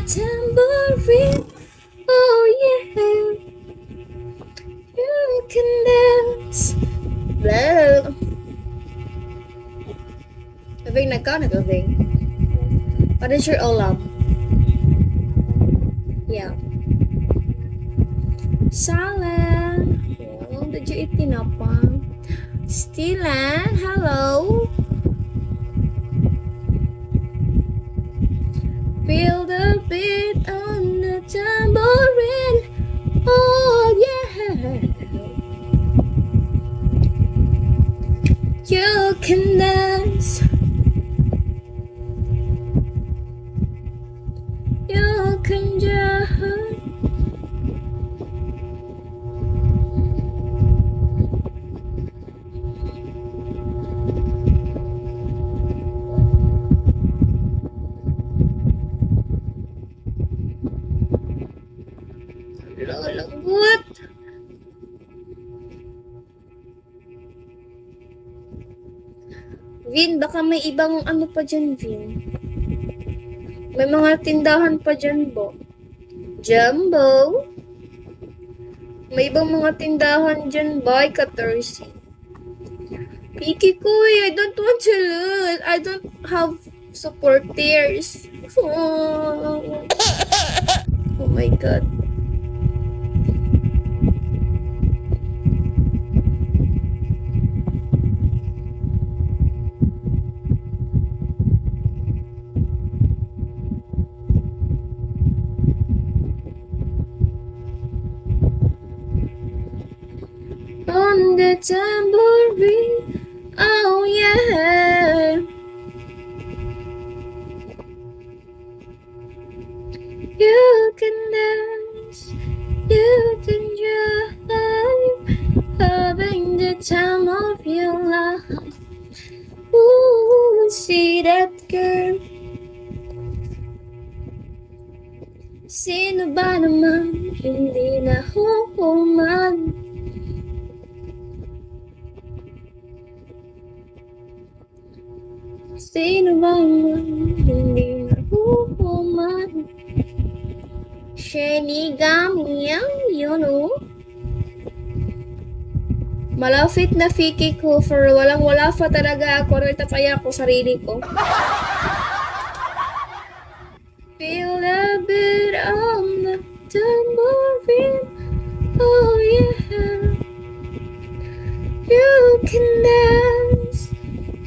tambourine. Oh yeah, you can dance. Blah. Having nagkana having. What is your ulam? Yeah. Salam. Oh, did you eat tinapang? Stilan, hello. Feel the beat on the tambourine. Oh yeah. You can dance. You can jump. Lambot. Vin, baka may ibang ano pa dyan, Vin. May mga tindahan pa dyan, Bo. Jumbo. May ibang mga tindahan dyan, Boy Katersi. Piki Kuy, I don't want to lose. I don't have supporters. Oh my God. On the tambourine, oh yeah. You can dance, you can drive, having the time of your life. Ooh, see that girl. Sino ba naman hindi na huhuman? Sino ba naman hindi nahuhuman? Sinigang yun oh. Malapit na fiki ko for walang-wala pa talaga ako. Rita kaya ako sarili ko. Feel a bit on the tambourine. Oh yeah. You can dance.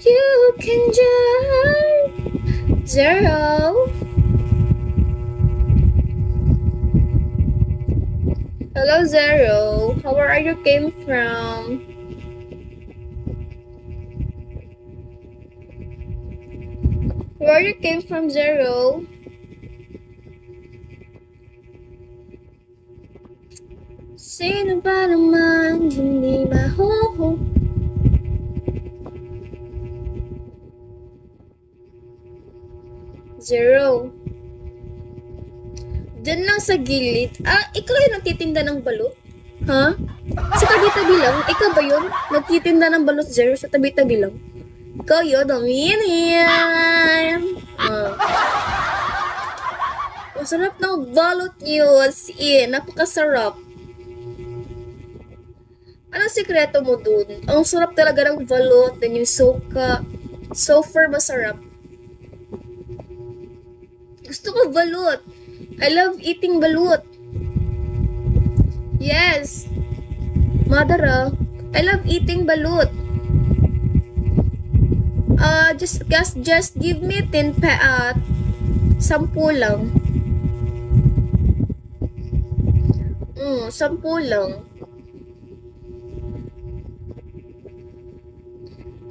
You can jump. Zero. Hello, Zero. How are you came from? Where you came from, Zero? Sino ba naman hindi mahuhu? Zero. Diyan lang sa gilid. Ah, ikaw yung nagtitinda ng balot? Ha? Sa tabi-tabi lang? Ikaw ba yun? Nagtitinda ng balot, Zero, sa tabi-tabi lang? Ikaw yun, yan. Ah. Masarap ng balot niyo. As in, napakasarap. Anong sikreto mo dun? Ang sarap talaga ng balot. Then yung soka. Super masarap. Gusto ko balot. I love eating balut. Yes. Mother, I love eating balut. Just give me 10 pa 10 lang. 10 lang.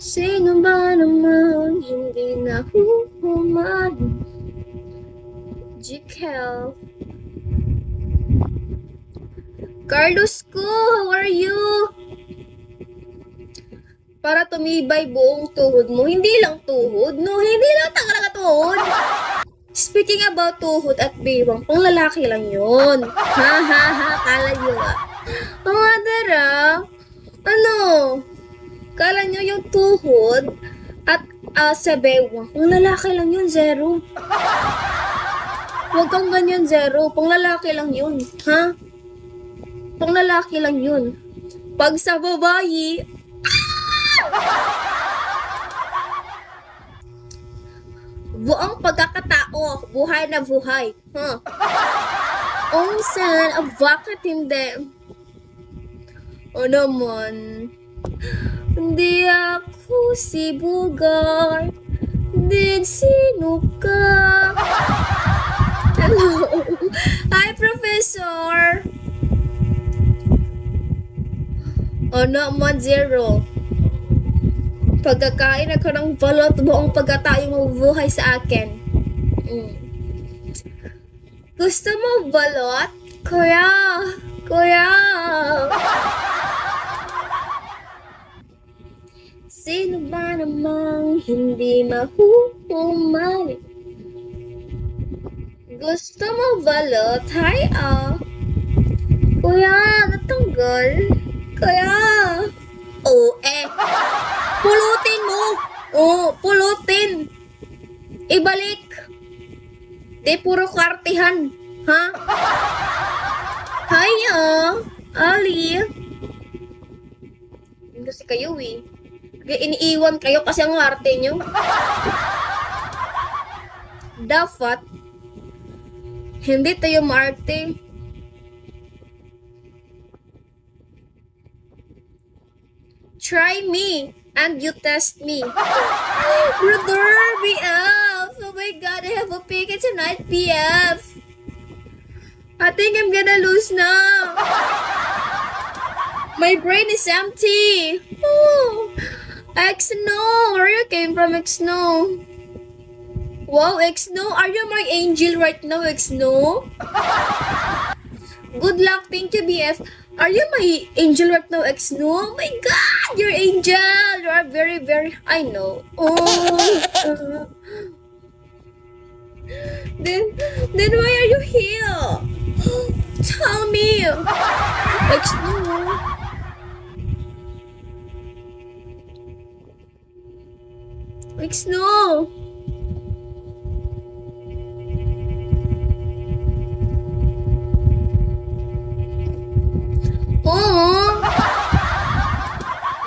Sino ba naman hindi nahuhuman? Jikel. Carlos ko, how are you? Para tumibay buong tuhod mo. Hindi lang tuhod. No, hindi lang talaga tuhod. Speaking about tuhod at baywang, pang lalaki lang yun. Ha ha ha, kala nyo ah. Mga dara, ano? Kala nyo yung tuhod at sa baywang, pang lalaki lang yun, Zero. Huwag kang ganyan, Zero. Panglalaki lang yun. Ha? Panglalaki lang yun. Pag sa babayi, buong pagkakatao, buhay na buhay. Ha? Saan? Bakit hindi? O naman, hindi ako si Bugay. Din sino ka? Hello. Hi, Professor. O naman, Zero. Pagkakain ako ng balot, buong pagkatao mabubuhay sa akin. Gusto mo balot? Kuya! Kuya! Sino ba namang hindi mahuhumali? Gusto mo balot? Hi, Kuya, natanggal. Kuya! Pulutin mo! Pulutin! Ibalik! Di puro kartihan. Ha? Hi, Ali. Kasi kayo iniiwan kayo kasi ang arte nyo. Dapat, hindi tayo maarte. Try me, and you test me. Brother, BF! Oh my God, I have a picket tonight, BF! I think I'm gonna lose now. My brain is empty. X-No, where you came from, X-No? Wow, X-No, are you my angel right now, X-No? Good luck, thank you, BF. Are you my angel right now, X-No? Oh my God, you're angel. You are very, very, I know. Then why are you here? Tell me. X-No. X-No.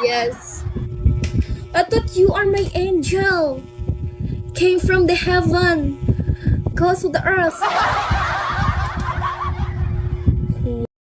Yes. I thought you are my angel. Came from the heaven. Go to the earth.